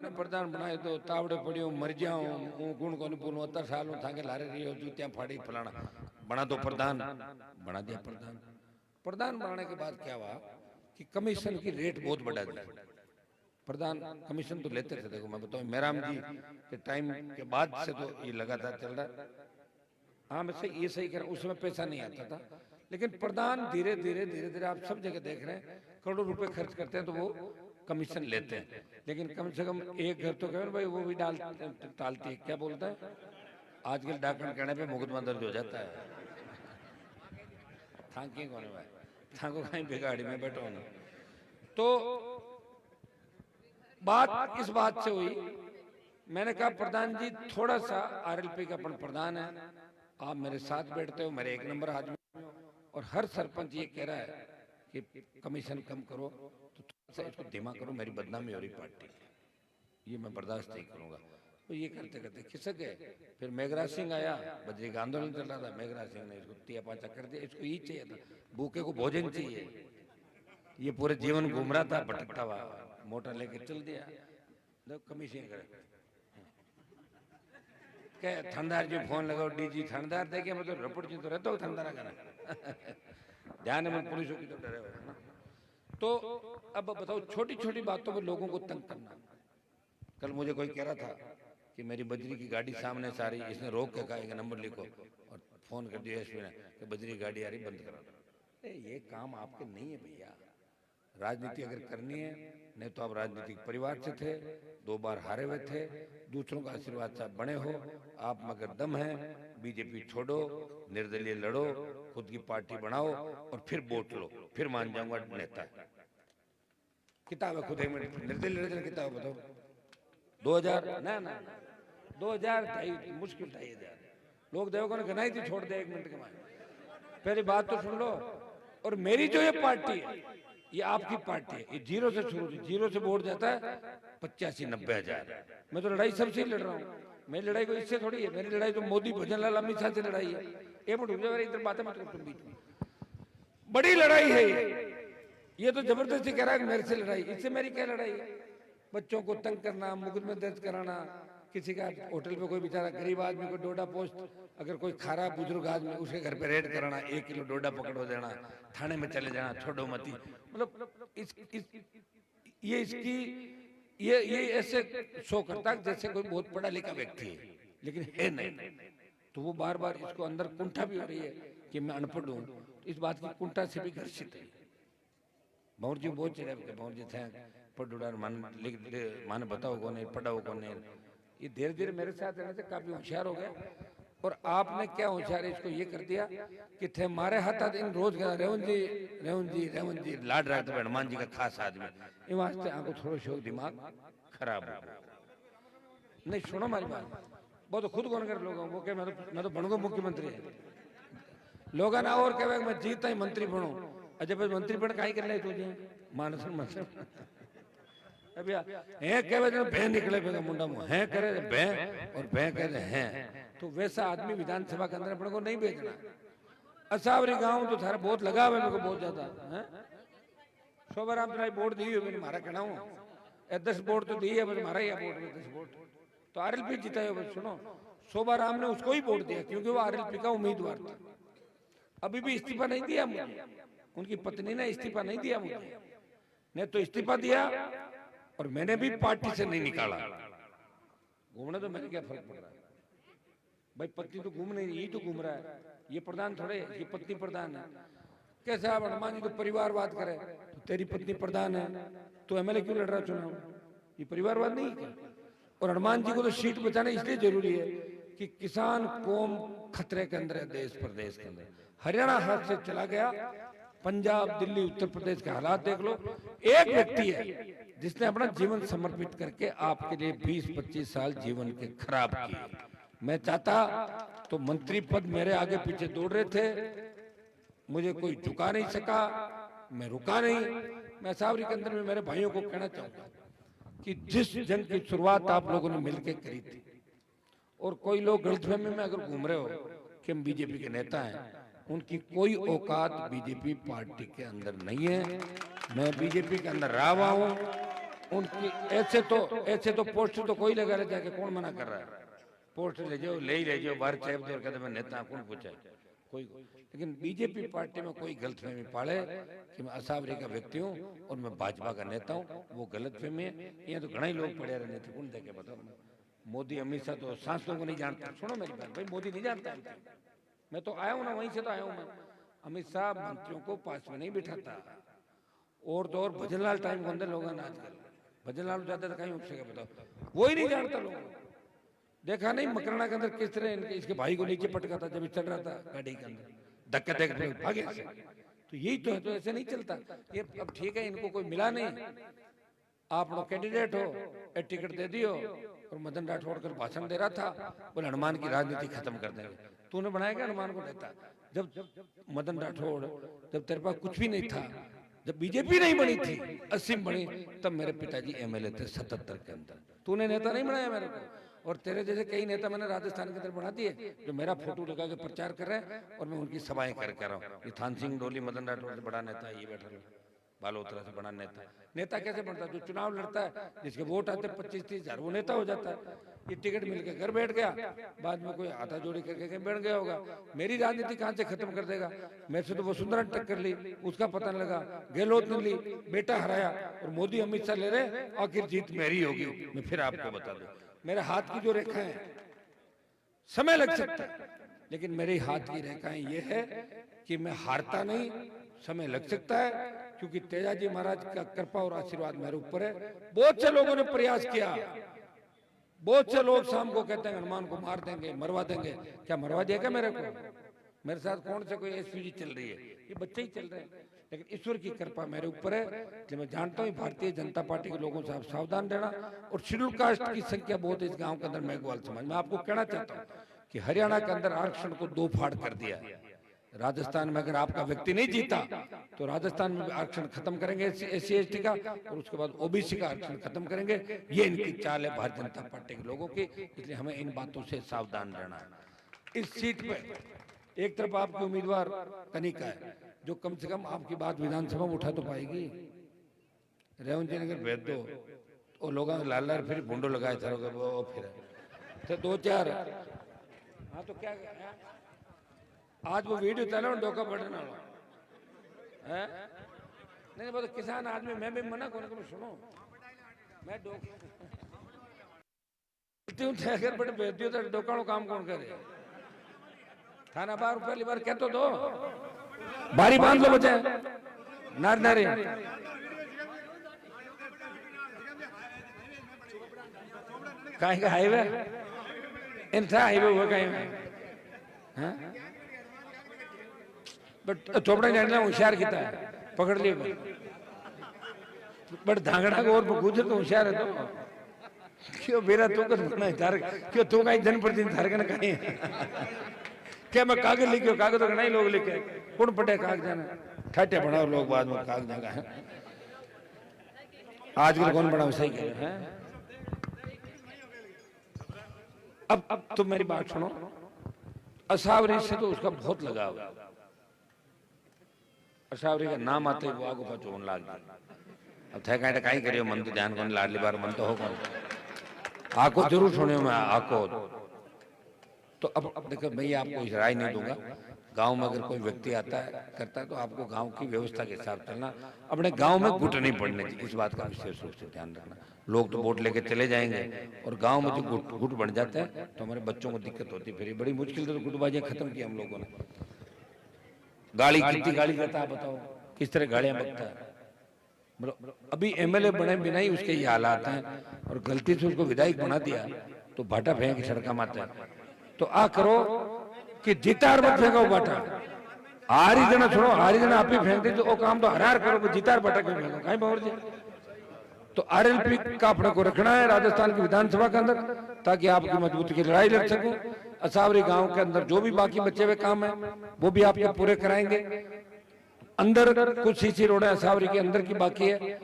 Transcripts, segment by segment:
मने प्रधान बनाए तो तावड़े पड़ियो मर जाऊं हूं गुण को बोलूं 70 साल हूं थाके लारे रहियो जूतियां फाड़ी फलाना बना दो प्रधान बना दिया प्रधान। प्रधान बनाने के बाद क्या हुआ कि कमीशन की रेट बहुत बढ़ा दी। प्रधान कमीशन तो लेते थे, देखो मैं बताऊं मेराम जी के टाइम के बाद से तो ये लगातार चल रहा है। हाँ मैं सही, ये सही कह रहा हूं, उसमें पैसा नहीं आता था, लेकिन प्रधान धीरे धीरे धीरे धीरे आप सब जगह देख रहे हैं करोड़ों रुपए खर्च करते हैं तो वो कमीशन लेते हैं, लेकिन कम से कम एक घर तो कहे भाई वो भी टालती है, क्या बोलता है आजकल डाकन कहने पे मुकदमा दर्ज हो जाता है। थांकी कौन है भाई, थांको कहीं बिगाड़ी में बैठो ना। तो बात इस बात से हुई, मैंने कहा प्रधान जी थोड़ा सा आरएलपी का अपन प्रधान है, आप मेरे साथ बैठते हो, मेरे एक नंबर आदमी और हर सरपंच ये कह रहा है कि कमीशन कम करो, तो थोड़ा सा इसको धीमा करो, मेरी बदनामी हो रही पार्टी की, ये मैं बर्दाश्त नहीं करूंगा। तो ये करते करते खिसक गए। फिर मेघराज सिंह आया, बजरी का आंदोलन चल रहा था, मेघराज सिंह ने इसको तिया पाचा कर दिया, इसको ये चाहिए था, भूखे को भोजन चाहिए, ये पूरे जीवन घूम रहा था भटकता हुआ, मोटर लेके चल दिया। कमीशन करे क्या थानेदार जी फोन लगाओ, डीजी थानेदार देखे मतलब रपट जी तो रहता हो थानेदार का ध्यान है, मैं पुलिस की तो डरे हुए ना। तो अब बताओ छोटी छोटी बातों में लोगों को तंग करना। कल मुझे कोई कह रहा था कि मेरी बजरी की गाड़ी सामने से आ रही, इसने रोक के कहा नंबर लिखो और फोन कर दिया एसपी ने कि बजरी की गाड़ी आ रही बंद करा। ये काम आपके नहीं है भैया, राजनीति अगर करनी है, नहीं तो आप राजनीतिक परिवार से थे, 2 बार हारे हुए थे, दूसरों का आशीर्वाद से आप बने हो, आप मगर दम है, बीजेपी छोड़ो, निर्दलीय लड़ो, खुद की पार्टी बनाओ और फिर वोट लो, फिर मान जाऊंगा नेता। किताब है खुद, एक मिनट निर्दलीय लड़ने किताब बताओ, 2000 ना 2000 मुश्किल था, 2000 लोग देवों ने गनाई थी, छोड़ दे 1 मिनट के बाद, पहली बात तो सुन लो। और मेरी जो ये पार्टी है ये आपकी पार्टी है, ये जीरो से शुरू, जीरो से वोट जाता है 85-90 हजार। मैं तो लड़ाई सबसे लड़ रहा हूँ, मेरी लड़ाई को इससे थोड़ी है, मेरी लड़ाई तो मोदी भजन लाल अमित शाह से लड़ाई है। एक मिनट इधर बातें मत करो तुम बीच में, बड़ी लड़ाई है ये तो जबरदस्ती कह रहा है मेरे से लड़ाई, इससे मेरी क्या लड़ाई है। बच्चों को तंग करना, मुकदमे दर्ज कराना, किसी का होटल पे कोई बेचारा गरीब आदमी को डोडा पोस्ट, अगर कोई खारा बुजुर्ग आदमी उसके घर पे रेड कराना, 1 किलो डोडा पकड़ो देना, थाने में चले जाना, छोड़ो मती, मतलब ये ऐसे शो करता है जैसे कोई बहुत पढ़ा लिखा व्यक्ति है, लेकिन है नहीं। तो वो बार बार इसको अंदर कुंठा भी हो रही है कि मैं अनपढ़ हूँ, इस बात की कुंठा से भी घर्षित है। भौर जी बहुत चढ़े, भौर जी थे पढ़ मान बताओ कौन है, पढ़ाओ कौन है। ये धीरे धीरे मेरे साथ रहने से काफी होशियार हो गया। और आपने क्या होशियार है, इसको ये कर दिया कि थे मारे हाथ इन रोज रेवंत जी लाड रखते हनुमान जी का खास आदमी, इन वास्ते आपको थोड़ा शोक दिमाग खराब हो। नहीं सुनो हमारी बात, वो तो खुद कौन कर लोग, वो कहे मैं तो बनूंगा मुख्यमंत्री है, लोग ना और कहे मैं जीता ही मंत्री बनू, जब मंत्री बन काई कर ले तुझे मानस अभी हैं कहे भे निकले बेगा मुंडा मुंह हैं करे भे और भे कहते हैं, तो वैसा आदमी विधानसभा के अंदर अपने को नहीं भेजना। असावरी गांव तो थारा बहुत लगाव है मेरे को बहुत ज्यादा है, शोभाराम तुम्हारी वोट दी है, मैंने मारा कहना हूँ 10 वोट तो दी है, बस मारा ही वोट में 10 वोट तो आरएलपी जीता है। बस सुनो, शोभाराम ने उसको ही वोट दिया क्योंकि वो आरएलपी का उम्मीदवार था। अभी भी इस्तीफा नहीं दिया मुझे, उनकी पत्नी ने इस्तीफा नहीं दिया मुझे, ने तो इस्तीफा दिया और मैंने भी पार्टी से नहीं निकाला। घूमने तो मैंने क्या फर्क पड़ रहा है भाई, पत्नी तो घूम नहीं, यही तो घूम रहा है, ये प्रधान थोड़े, ये पत्नी प्रधान है। कैसे आप हनुमान जी तो परिवारवाद करे, तो तेरी पत्नी प्रधान है तो एमएलए क्यों लड़ रहा चुनाव, ये परिवारवाद नहीं है। और हनुमान जी को तो सीट बचाना इसलिए जरूरी है कि किसान कौम खतरे के अंदर है, देश प्रदेश के अंदर। हरियाणा हाथ से चला गया, पंजाब दिल्ली उत्तर प्रदेश के हालात देख लो। एक व्यक्ति है जिसने अपना जीवन समर्पित करके आपके लिए 20-25 साल जीवन के खराब किए। मैं चाहता तो मंत्री पद मेरे आगे पीछे दौड़ रहे थे, मुझे कोई झुका नहीं सका, मैं रुका नहीं। मैं सावरी के अंदर में मेरे भाइयों को कहना चाहूंगा कि जिस जंग की शुरुआत आप लोगों ने मिलकर करी थी, और कोई लोग गलतफहमी में अगर घूम रहे हो कि हम बीजेपी के नेता हैं, उनकी कोई औकात बीजेपी पार्टी के अंदर नहीं है। मैं बीजेपी के अंदर रहा हुआ हूं, उनकी ऐसे तो पोस्टर तो कोई लगा रहे जाके, कौन मना कर रहा है? पोस्टर ले जाओ बाहर चैप दो, कहते मैं नेता कौन पूछा कोई। लेकिन बीजेपी पार्टी में कोई गलतफहमी पाले कि मैं असावरी का व्यक्ति हूँ और मैं भाजपा का नेता हूँ, वो गलतफहमी है। यहाँ तो घना ही लोग पड़े रहने थे, कौन देखे बताओ। मोदी अमित शाह तो सांसदों को नहीं जानता। सुनो मेरी बात भाई, मोदी नहीं जानता, मैं तो आया हूँ ना, वहीं से तो आया हूँ मैं। अमित शाह मंत्रियों को पास में नहीं बिठाता। और तो और भजनलाल टाइम को अंदर लोग आजकल भजनलाल जाते तो कहीं उससे बताओ, वो ही नहीं जानता लोग। देखा नहीं मकराना के अंदर किस तरह इसके भाई को नीचे पटका था जब चल रहा था गाड़ी के अंदर, धक्के धक्के भागे से। तो यही तो है, तो ऐसे नहीं चलता ये। अब ठीक है, इनको कोई मिला नहीं, आप लोग कैंडिडेट हो, टिकट दे दियो। और मदन राठौड़ कर भाषण दे रहा था, बोले हनुमान की राजनीति खत्म कर देंगे। तूने बनाया क्या हनुमान को नेता? जब मदन राठौड़, जब तेरे पास कुछ भी नहीं था, जब बीजेपी नहीं बनी थी, असीम बनी, तब मेरे पिताजी एमएलए थे 77 के अंदर। तूने नेता नहीं बनाया मेरे को। और तेरे जैसे कई नेता मैंने राजस्थान के अंदर बना दिए, जो मेरा फोटो लगा के प्रचार कर रहे हैं और मैं उनकी सभाएं कर रहा हूँ। ये थान सिंह डोली मदन राठौड़ से बड़ा नेता, ये बैठा है बालोतरा से बड़ा नेता। नेता कैसे बनता है? जो चुनाव लड़ता है, जिसके वोट आते 25-30 हजार, वो नेता हो जाता है। ये टिकट मिलके घर बैठ गया, बाद में कोई हाथा जोड़ी करके कहीं बैठ गया होगा। मेरी राजनीति कहां से खत्म कर देगा? मेरे से तो वसुंधरा टक्कर ली, उसका पता नहीं लगा, गहलोत ने ली, बेटा हराया, और मोदी अमित शाह ले रहे, आखिर जीत मेरी होगी। मैं फिर आपको बता दूं, मेरे हाथ की जो रेखा है, समय लग सकता है, लेकिन मेरे हाथ की रेखाएं ये है कि मैं हारता नहीं। समय लग सकता है क्योंकि तेजाजी महाराज का कृपा और आशीर्वाद मेरे ऊपर है। बहुत से लोगों ने प्रयास किया, बहुत से लोग शाम को कहते हैं हनुमान को मार देंगे, मरवा देंगे। क्या मरवा दिया क्या मेरे को? मेरे साथ कौन से कोई एसपीजी चल रही है? ये बच्चे ही चल रहे हैं। लेकिन ईश्वर की कृपा मेरे ऊपर है, जो मैं जानता हूँ भारतीय जनता पार्टी के लोगों से आप सावधान रहना। और शेड्यूल कास्ट की संख्या बहुत है इस गांव के अंदर, मेघवाल समाज। मैं आपको कहना चाहता हूँ कि हरियाणा के अंदर आरक्षण को 2 फाड़ कर दिया। राजस्थान में अगर आपका व्यक्ति नहीं जीता तो राजस्थान में आरक्षण खत्म करेंगे एससी एसटी का, और उसके बाद ओबीसी का आरक्षण खत्म करेंगे। ये इनकी चाल है भारतीय जनता पार्टी के लोगों की, इसलिए हमें इन बातों से सावधान रहना है। इस सीट पे एक तरफ आपके उम्मीदवार कनिका है, जो कम से कम आपकी बात विधानसभा में उठा तो पाएगी। रेवंत जी ने अगर भेज दो तो लोग लाल लाल फिर भूडो लगाए थे, वो फिर तो 2-4। हाँ तो क्या आज वो वीडियो चला डोका बढ़ना है नहीं, वो तो किसान आदमी, मैं भी मना कौन करूं। सुनो, मैं अगर बड़े भेज दियो तो डोका काम कौन करे? थाना बार पहली बार कह तो दो, बारी बांध लो बचे नार नारे। कहीं का हाईवे इन था, हाईवे हुआ कहीं में, बट चोपड़ा जानना होशियार किता है, पकड़ लिए बट धांगड़ा को और गुजर तो होशियार है। तो क्यों मेरा तो कर क्यों तो कहीं जनप्रतिनिधि धारक कहीं क्या मैं कागज लिखे, कागज तो नहीं लोग लिखे, कौन पटे कागज जाना ठाटे बनाओ लोग बाद में कागज जागा है। आजकल कौन बनाओ, सही कह रहे हैं। अब तुम मेरी बात सुनो, असावरी से तो उसका बहुत लगाव है। असावरी का नाम आते ही वो आगो पाछो होने लग गया। अब थे कहीं कहीं करियो, मन तो ध्यान कौन लाडली बार मन तो हो कौन आको जरूर सुनियो मैं आको। तो अब देखो मैं आपको इस राय नहीं दूंगा। गांव में अगर कोई व्यक्ति आता है करता है तो आपको गांव की व्यवस्था के हिसाब चलना, अपने गांव में घुट नहीं पड़ने चाहिए, इस बात का विशेष रूप से ध्यान रखना। लोग तो वोट लेके चले जाएंगे और गांव में जो घुट बन जाता है तो हमारे बच्चों को दिक्कत होती है। फिर बड़ी मुश्किल से तो गुटबाजियां खत्म की हम लोगों ने। गाड़ी कितनी गाड़ी करता है बताओ, किस तरह गाड़ियां बकता है। मतलब अभी एमएलए बने बिना ही उसके ये हालात हैं, और गलती से उसको विधायक बना दिया तो बाटा फेंक सड़का मारता है। तो आ करो कि जीतार मत फेंको बाटा, हारी जना छोड़ो, हारी जना आप ही फेंक दे, तो वो काम तो हरार करो, जीतार बाटा क्यों फेंको कहीं बाहर जी। तो आरएलपी का अपने को रखना है राजस्थान की विधानसभा के अंदर, ताकि आपकी मजबूती की लड़ाई लड़ सकूं। असावरी गांव के अंदर जो भी बाकी बचे हुए काम है वो भी आपको पूरे कराएंगे। अंदर कुछ सीसी रोड है असावरी के अंदर की बाकी है,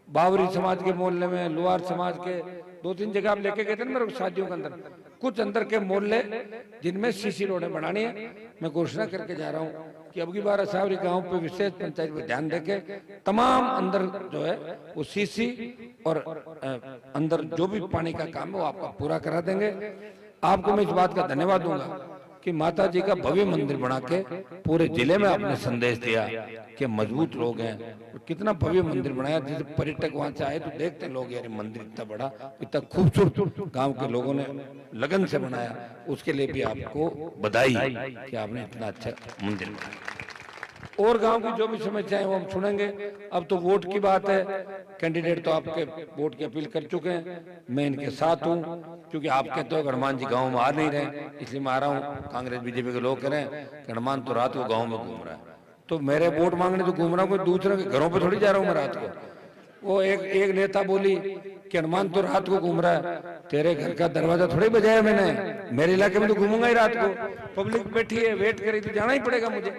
बावरी समाज के मोहल्ले में, लोहार समाज के 2-3 जगह आप लेके गए थे ना मेरे शादियों के अंदर, कुछ अंदर के मोहल्ले जिनमें सीसी रोडें बनानी है, मैं घोषणा करके जा रहा हूँ कि अब की बार असावरी गांव पे विशेष पंचायत पे ध्यान देके तमाम अंदर जो है वो सीसी और अंदर जो भी पानी का काम है वो आपका पूरा करा देंगे। आपको मैं इस बात का धन्यवाद दूंगा कि माता जी का भव्य मंदिर बना के पूरे जिले में आपने संदेश दिया कि मजबूत लोग हैं, कितना भव्य मंदिर बनाया, जैसे पर्यटक वहां से आए तो देखते लोग यार मंदिर इतना बड़ा, इतना खूबसूरत गांव के लोगों ने लगन से बनाया, उसके लिए भी आपको बधाई कि आपने इतना अच्छा मंदिर बनाया। और गांव की जो भी समस्याएं वो हम सुनेंगे। अब तो वोट की बात है, कैंडिडेट तो आपके वोट की अपील कर चुके हैं, मैं इनके साथ हूं, क्योंकि आप कहते हो हनुमान जी गांव में आ नहीं रहे, इसलिए मैं आ रहा हूं। कांग्रेस बीजेपी के लोग कह रहे हैं कि हनुमान तो रात को गाँव में घूम रहा है, तो मेरे वोट मांगने तो घूम रहा हूँ, कोई दूसरे के घरों पर थोड़ी जा रहा हूँ मैं रात को। वो एक नेता बोली कि हनुमान तो रात को घूम रहा है, तेरे घर का दरवाजा थोड़ी बजाया मैंने, मेरे इलाके में तो घूमूंगा ही रात को, पब्लिक बैठी है वेट करी तो जाना ही पड़ेगा मुझे।